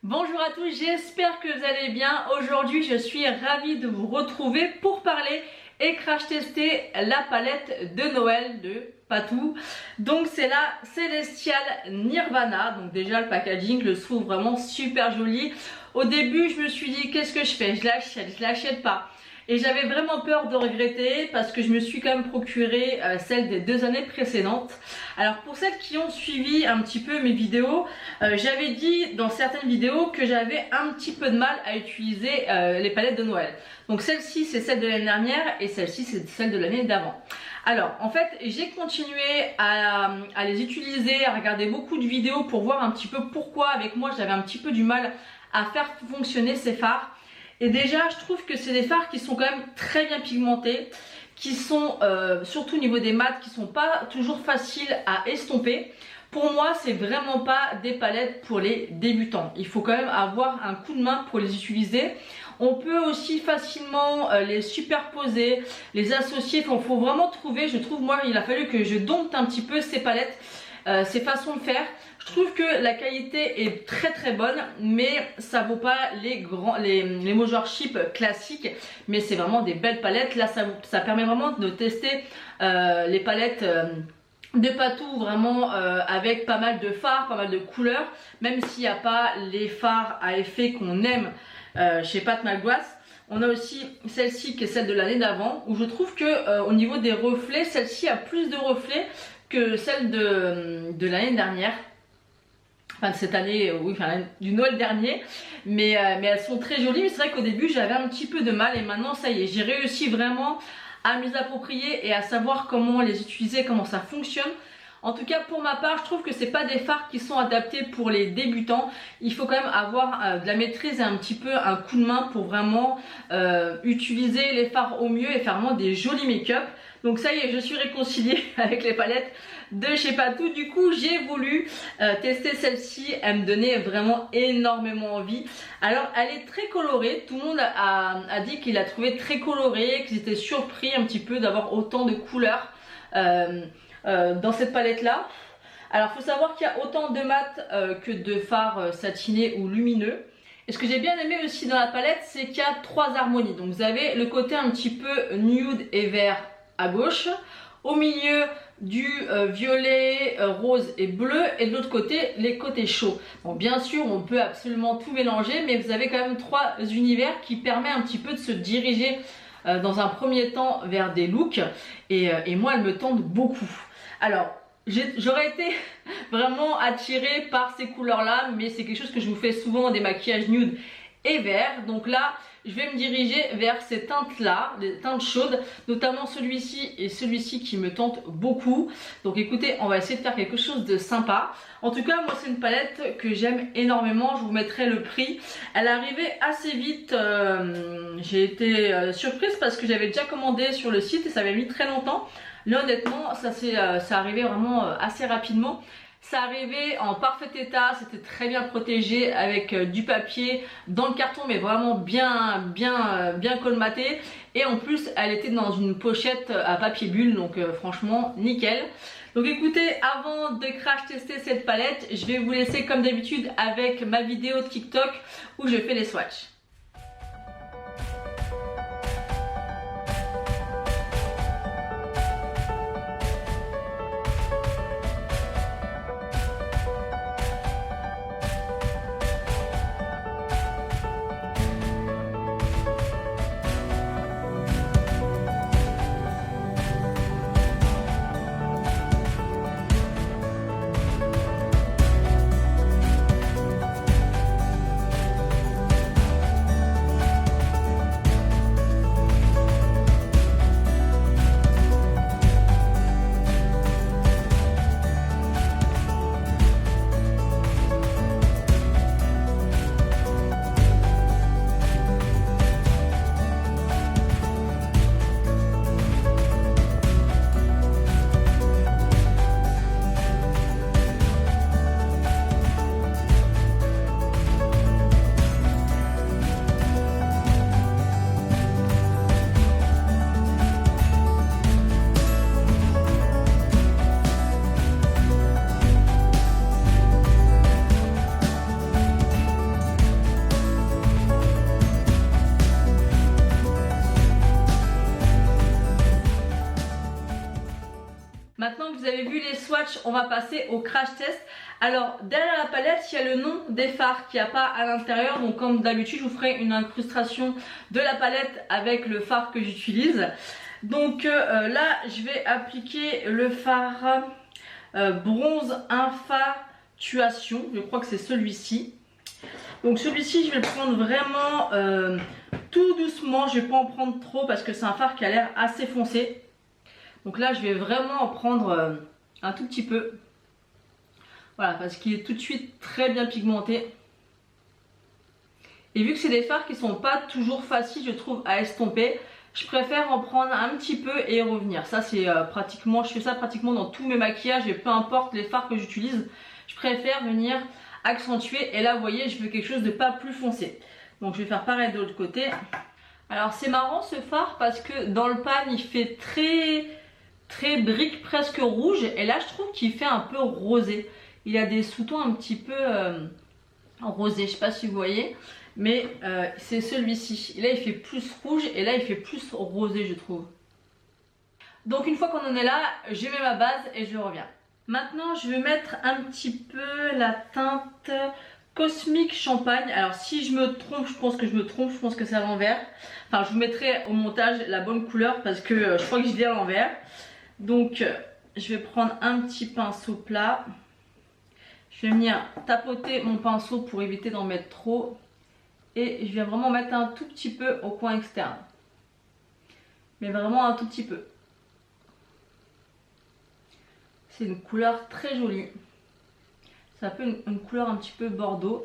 Bonjour à tous, j'espère que vous allez bien. Aujourd'hui je suis ravie de vous retrouver pour parler et crash tester la palette de Noël de Patou. Donc c'est la Celestial Nirvana. Donc déjà le packaging, je le trouve vraiment super joli. Au début je me suis dit qu'est-ce que je fais, je l'achète pas. Et j'avais vraiment peur de regretter parce que je me suis quand même procuré celle des 2 années précédentes. Alors pour celles qui ont suivi un petit peu mes vidéos, j'avais dit dans certaines vidéos que j'avais un petit peu de mal à utiliser les palettes de Noël. Donc celle-ci c'est celle de l'année dernière et celle-ci c'est celle de l'année d'avant. Alors en fait j'ai continué à les utiliser, à regarder beaucoup de vidéos pour voir un petit peu pourquoi avec moi j'avais un petit peu du mal à faire fonctionner ces fards. Et déjà je trouve que c'est des fards qui sont quand même très bien pigmentés, qui sont surtout au niveau des mats, qui sont pas toujours faciles à estomper. Pour moi c'est vraiment pas des palettes pour les débutants, il faut quand même avoir un coup de main pour les utiliser. On peut aussi facilement les superposer, les associer, il faut vraiment trouver, je trouve moi il a fallu que je dompte un petit peu ces palettes, ces façons de faire. Je trouve que la qualité est très bonne, mais ça vaut pas les Major Chip classiques, mais c'est vraiment des belles palettes. Là ça permet vraiment de tester les palettes de Patou vraiment avec pas mal de fards, pas mal de couleurs, même s'il n'y a pas les fards à effet qu'on aime chez Pat McGrath. On a aussi celle-ci qui est celle de l'année d'avant, où je trouve que au niveau des reflets, celle-ci a plus de reflets que celle de l'année dernière. Enfin de cette année, oui, enfin du Noël dernier, mais elles sont très jolies. Mais c'est vrai qu'au début j'avais un petit peu de mal et maintenant ça y est, j'ai réussi vraiment à me les approprier et à savoir comment les utiliser, comment ça fonctionne. En tout cas pour ma part je trouve que c'est pas des fards qui sont adaptés pour les débutants. Il faut quand même avoir de la maîtrise et un petit peu un coup de main pour vraiment utiliser les fards au mieux et faire vraiment des jolis make-up. Donc ça y est, je suis réconciliée avec les palettes de chez Patou. Du coup j'ai voulu tester celle-ci, elle me donnait vraiment énormément envie. Alors elle est très colorée, tout le monde a dit qu'il la trouvait très colorée, qu'ils étaient surpris un petit peu d'avoir autant de couleurs dans cette palette là. Alors il faut savoir qu'il y a autant de mat que de fards satinés ou lumineux. Et ce que j'ai bien aimé aussi dans la palette, c'est qu'il y a 3 harmonies. Donc vous avez le côté un petit peu nude et vert à gauche, au milieu du violet, rose et bleu, et de l'autre côté les côtés chauds. Bon bien sûr on peut absolument tout mélanger, mais vous avez quand même 3 univers qui permettent un petit peu de se diriger dans un premier temps vers des looks, et moi elle me tente beaucoup. Alors j'aurais été vraiment attirée par ces couleurs là, mais c'est quelque chose que je vous fais souvent, des maquillages nude et vert. Donc là je vais me diriger vers ces teintes là, les teintes chaudes, notamment celui-ci et celui-ci qui me tentent beaucoup. Donc écoutez, on va essayer de faire quelque chose de sympa. En tout cas moi c'est une palette que j'aime énormément, je vous mettrai le prix. Elle est arrivée assez vite, j'ai été surprise parce que j'avais déjà commandé sur le site et ça avait mis très longtemps. Là honnêtement ça arrivait vraiment assez rapidement. Ça arrivait en parfait état, c'était très bien protégé avec du papier dans le carton, mais vraiment bien colmaté. Et en plus elle était dans une pochette à papier bulle, donc franchement nickel. Donc écoutez, avant de crash tester cette palette, je vais vous laisser comme d'habitude avec ma vidéo de TikTok où je fais les swatchs. Maintenant que vous avez vu les swatchs, on va passer au crash test. Alors derrière la palette, il y a le nom des fards qu'il n'y a pas à l'intérieur. Donc comme d'habitude, je vous ferai une incrustation de la palette avec le fard que j'utilise. Donc là, je vais appliquer le fard bronze infatuation. Je crois que c'est celui-ci. Donc celui-ci, je vais le prendre vraiment tout doucement. Je ne vais pas en prendre trop parce que c'est un fard qui a l'air assez foncé. Donc là, je vais vraiment en prendre un tout petit peu. Voilà, parce qu'il est tout de suite très bien pigmenté. Et vu que c'est des fards qui sont pas toujours faciles, je trouve, à estomper, je préfère en prendre un petit peu et revenir. Ça, c'est pratiquement, je fais ça pratiquement dans tous mes maquillages et peu importe les fards que j'utilise, je préfère venir accentuer. Et là, vous voyez, je veux quelque chose de pas plus foncé. Donc, je vais faire pareil de l'autre côté. Alors, c'est marrant ce fard parce que dans le pan, il fait très brique, presque rouge. Et là, je trouve qu'il fait un peu rosé. Il a des sous-tons un petit peu rosés, je sais pas si vous voyez. Mais c'est celui-ci. Là, il fait plus rouge et là, il fait plus rosé, je trouve. Donc, une fois qu'on en est là, je mets ma base et je reviens. Maintenant, je vais mettre un petit peu la teinte Cosmic Champagne. Alors, si je me trompe, je pense que je me trompe. Je pense que c'est à l'envers. Enfin, je vous mettrai au montage la bonne couleur parce que je crois que je l'ai à l'envers. Donc, je vais prendre un petit pinceau plat. Je vais venir tapoter mon pinceau pour éviter d'en mettre trop. Et je vais vraiment mettre un tout petit peu au coin externe. Mais vraiment un tout petit peu. C'est une couleur très jolie. C'est un peu une couleur un petit peu bordeaux.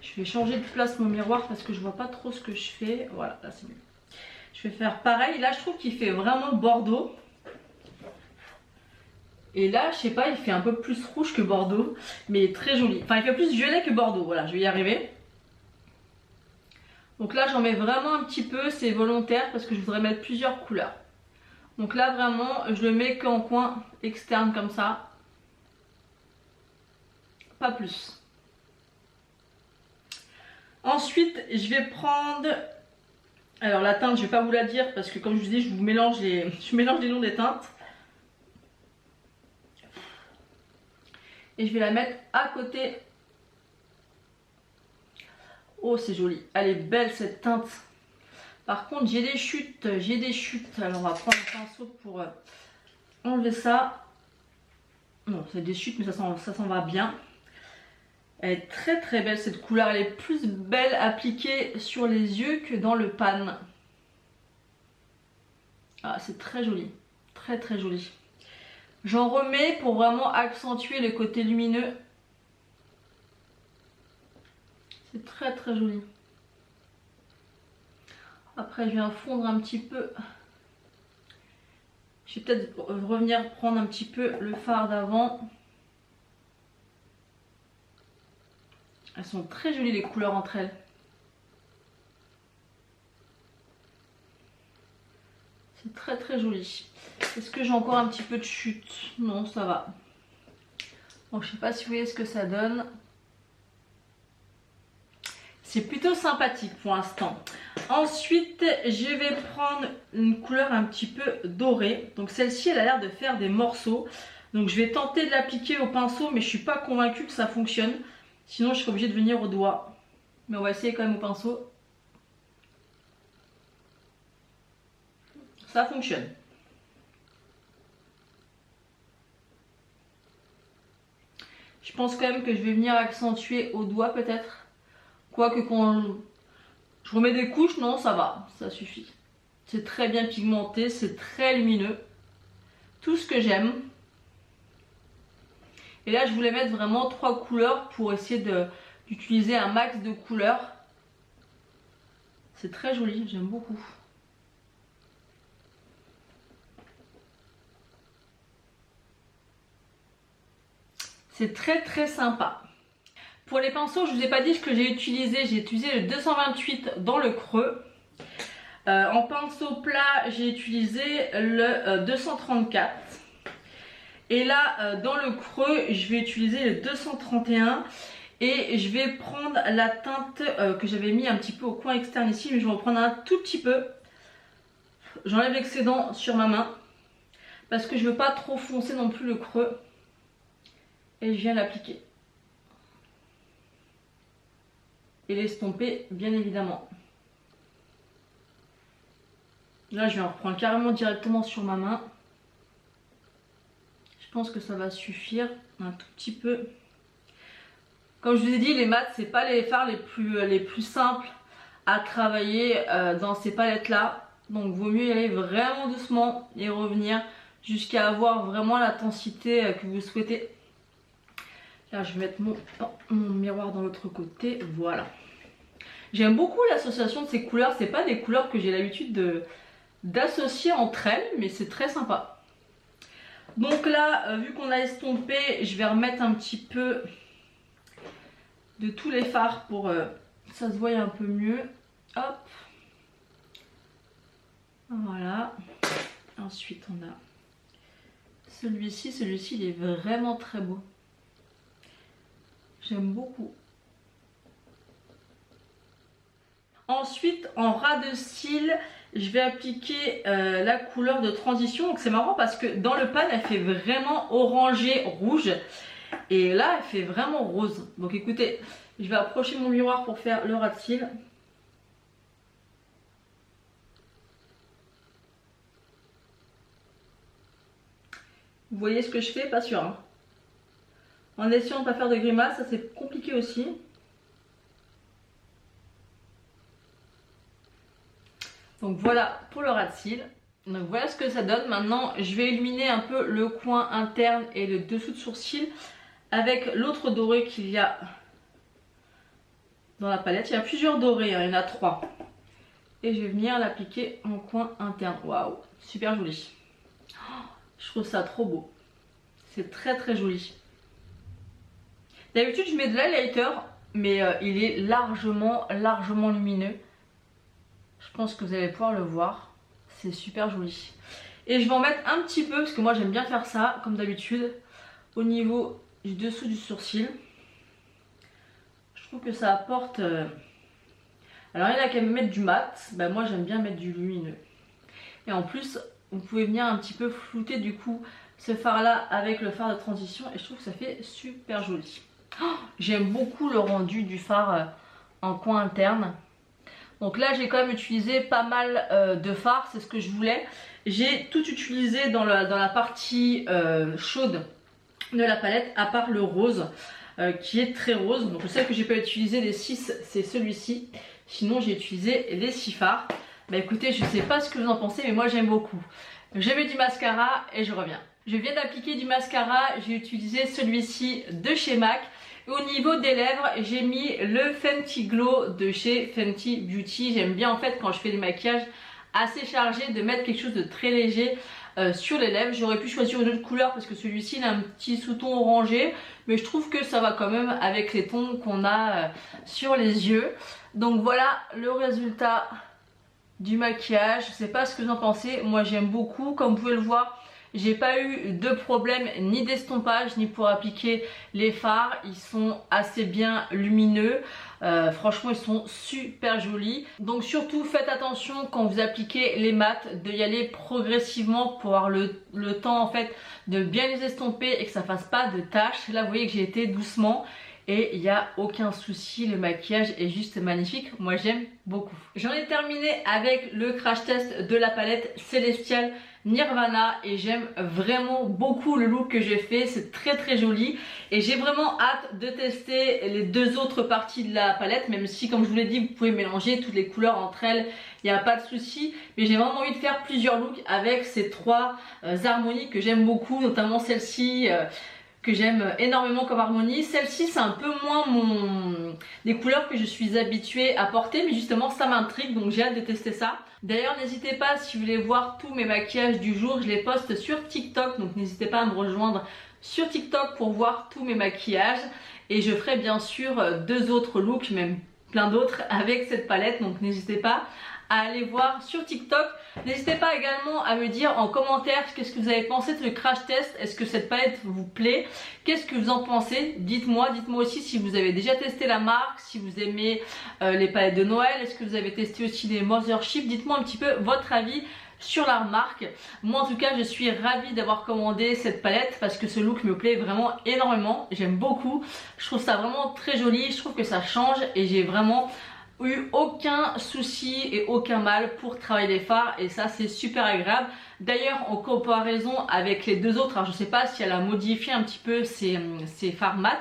Je vais changer de place mon miroir parce que je vois pas trop ce que je fais. Voilà, là c'est mieux. Je vais faire pareil. Là, je trouve qu'il fait vraiment bordeaux. Et là, je sais pas, il fait un peu plus rouge que bordeaux. Mais très joli. Enfin, il fait plus violet que bordeaux. Voilà, je vais y arriver. Donc là, j'en mets vraiment un petit peu. C'est volontaire parce que je voudrais mettre plusieurs couleurs. Donc là, vraiment, je le mets qu'en coin externe comme ça. Pas plus. Ensuite, je vais prendre... Alors la teinte, je vais pas vous la dire parce que comme je vous dis, je mélange les noms des teintes. Et je vais la mettre à côté. Oh, c'est joli. Elle est belle cette teinte. Par contre, j'ai des chutes. Alors, on va prendre un pinceau pour enlever ça. Non, c'est des chutes, mais ça s'en va bien. Elle est très belle cette couleur. Elle est plus belle appliquée sur les yeux que dans le pan. Ah, c'est très joli. Très joli. J'en remets pour vraiment accentuer le côté lumineux. C'est très joli. Après, je viens fondre un petit peu. Je vais peut-être revenir prendre un petit peu le fard d'avant. Elles sont très jolies les couleurs entre elles. C'est très joli. Est-ce que j'ai encore un petit peu de chute? Non, ça va. Bon, je sais pas si vous voyez ce que ça donne. C'est plutôt sympathique pour l'instant. Ensuite, je vais prendre une couleur un petit peu dorée. Donc celle-ci, elle a l'air de faire des morceaux. Donc je vais tenter de l'appliquer au pinceau, mais je suis pas convaincue que ça fonctionne. Sinon, je serai obligée de venir au doigt. Mais on va essayer quand même au pinceau. Ça fonctionne. Je pense quand même que je vais venir accentuer au doigt peut-être. Quoique quand je remets des couches, non, ça va, ça suffit. C'est très bien pigmenté, c'est très lumineux. Tout ce que j'aime. Et là, je voulais mettre vraiment 3 couleurs pour essayer d'utiliser un max de couleurs. C'est très joli, j'aime beaucoup. C'est très sympa. Pour les pinceaux, je ne vous ai pas dit ce que j'ai utilisé. J'ai utilisé le 228 dans le creux. En pinceau plat, j'ai utilisé le 234. Et là, dans le creux, je vais utiliser le 231. Et je vais prendre la teinte que j'avais mis un petit peu au coin externe ici. Mais je vais en prendre un tout petit peu. J'enlève l'excédent sur ma main. parce que je veux pas trop foncer non plus le creux. Et je viens l'appliquer. Et l'estomper bien évidemment. Là je vais en reprendre carrément directement sur ma main. Je pense que ça va suffire un tout petit peu. Comme je vous ai dit, les mat c'est pas les fards les plus simples à travailler dans ces palettes là. Donc vaut mieux y aller vraiment doucement et revenir jusqu'à avoir vraiment l'intensité que vous souhaitez. Là je vais mettre mon miroir dans l'autre côté, voilà. J'aime beaucoup l'association de ces couleurs, c'est pas des couleurs que j'ai l'habitude d'associer entre elles, mais c'est très sympa. Donc là, vu qu'on a estompé, je vais remettre un petit peu de tous les fards pour que ça se voie un peu mieux. Hop. Voilà. Ensuite on a celui-ci, il est vraiment très beau. J'aime beaucoup. Ensuite, en ras de cils, je vais appliquer la couleur de transition. Donc c'est marrant parce que dans le pan, elle fait vraiment orangé rouge. Et là, elle fait vraiment rose. Donc écoutez, je vais approcher mon miroir pour faire le ras de cils. Vous voyez ce que je fais? Pas sûr. Hein. En essayant de ne pas faire de grimaces, ça c'est compliqué aussi. Donc voilà pour le ras de cils. Donc voilà ce que ça donne. Maintenant je vais illuminer un peu le coin interne et le dessous de sourcil avec l'autre doré qu'il y a dans la palette. Il y a plusieurs dorés, hein, il y en a 3. Et je vais venir l'appliquer en coin interne. Waouh, super joli. Je trouve ça trop beau. C'est très très joli. D'habitude je mets de l'highlighter, mais il est largement lumineux. Je pense que vous allez pouvoir le voir. C'est super joli. Et je vais en mettre un petit peu, parce que moi j'aime bien faire ça, comme d'habitude, au niveau du dessous du sourcil. Je trouve que ça apporte... Alors il y en a qui aiment mettre du mat, ben, moi j'aime bien mettre du lumineux. Et en plus, vous pouvez venir un petit peu flouter du coup ce fard là avec le fard de transition. Et je trouve que ça fait super joli. Oh, j'aime beaucoup le rendu du fard en coin interne. Donc là j'ai quand même utilisé pas mal de fard, c'est ce que je voulais. J'ai tout utilisé dans la partie chaude de la palette, à part le rose qui est très rose. Donc le seul que j'ai pas utilisé des 6 c'est celui-ci. Sinon j'ai utilisé les 6 fards. Bah écoutez, je sais pas ce que vous en pensez, mais moi j'aime beaucoup. Je mets du mascara et je reviens. Je viens d'appliquer du mascara, j'ai utilisé celui-ci de chez MAC. Au niveau des lèvres, j'ai mis le Fenty Glow de chez Fenty Beauty. J'aime bien en fait quand je fais des maquillages assez chargés de mettre quelque chose de très léger sur les lèvres. J'aurais pu choisir une autre couleur parce que celui-ci il a un petit sous-ton orangé, mais je trouve que ça va quand même avec les tons qu'on a sur les yeux. Donc voilà le résultat du maquillage. Je sais pas ce que vous en pensez, moi j'aime beaucoup. Comme vous pouvez le voir, j'ai pas eu de problème ni d'estompage ni pour appliquer les fards. Ils sont assez bien lumineux. Franchement ils sont super jolis. Donc surtout faites attention quand vous appliquez les mats de y aller progressivement pour avoir le temps en fait de bien les estomper et que ça fasse pas de taches. Là vous voyez que j'ai été doucement. Et il n'y a aucun souci, le maquillage est juste magnifique, moi j'aime beaucoup. J'en ai terminé avec le crash test de la palette Celestial Nirvana et j'aime vraiment beaucoup le look que j'ai fait, c'est très très joli. Et j'ai vraiment hâte de tester les deux autres parties de la palette, même si comme je vous l'ai dit, vous pouvez mélanger toutes les couleurs entre elles, il n'y a pas de souci. Mais j'ai vraiment envie de faire plusieurs looks avec ces 3 harmonies que j'aime beaucoup, notamment celle-ci. Que j'aime énormément comme harmonie. Celle-ci c'est un peu moins des couleurs que je suis habituée à porter, mais justement ça m'intrigue, donc j'ai hâte de tester ça. D'ailleurs n'hésitez pas, si vous voulez voir tous mes maquillages du jour, je les poste sur TikTok, donc n'hésitez pas à me rejoindre sur TikTok pour voir tous mes maquillages. Et je ferai bien sûr 2 autres looks, même plein d'autres avec cette palette, donc n'hésitez pas à aller voir sur TikTok. N'hésitez pas également à me dire en commentaire qu'est-ce que vous avez pensé de ce crash test. Est-ce que cette palette vous plaît? Qu'est-ce que vous en pensez? Dites-moi aussi si vous avez déjà testé la marque, si vous aimez les palettes de Noël. Est-ce que vous avez testé aussi les Mothership? Dites-moi un petit peu votre avis sur la remarque. Moi en tout cas je suis ravie d'avoir commandé cette palette parce que ce look me plaît vraiment énormément, j'aime beaucoup, je trouve ça vraiment très joli, je trouve que ça change et j'ai vraiment eu aucun souci et aucun mal pour travailler les fards et ça c'est super agréable. D'ailleurs en comparaison avec les deux autres, alors je sais pas si elle a modifié un petit peu ses fards mat,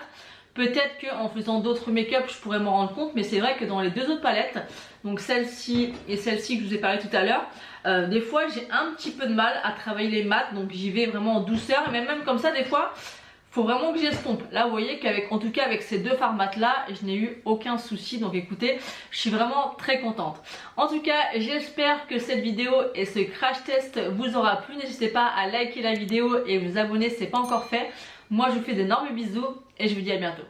peut-être qu'en faisant d'autres make-up je pourrais m'en rendre compte, mais c'est vrai que dans les deux autres palettes, donc celle-ci et celle-ci que je vous ai parlé tout à l'heure, des fois j'ai un petit peu de mal à travailler les mats, donc j'y vais vraiment en douceur, mais même comme ça des fois faut vraiment que j'estompe. Là vous voyez qu'avec, en tout cas avec ces deux fards mat là, je n'ai eu aucun souci, donc écoutez, je suis vraiment très contente. En tout cas j'espère que cette vidéo et ce crash test vous aura plu, n'hésitez pas à liker la vidéo et vous abonner si ce n'est pas encore fait. Moi je vous fais d'énormes bisous et je vous dis à bientôt.